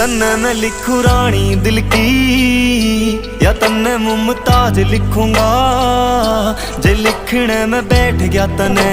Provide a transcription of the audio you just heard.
तन्ने मैं लिखूं रानी दिल की, या तन्ने मुमताज लिखूंगा। जे लिखने में बैठ गया तने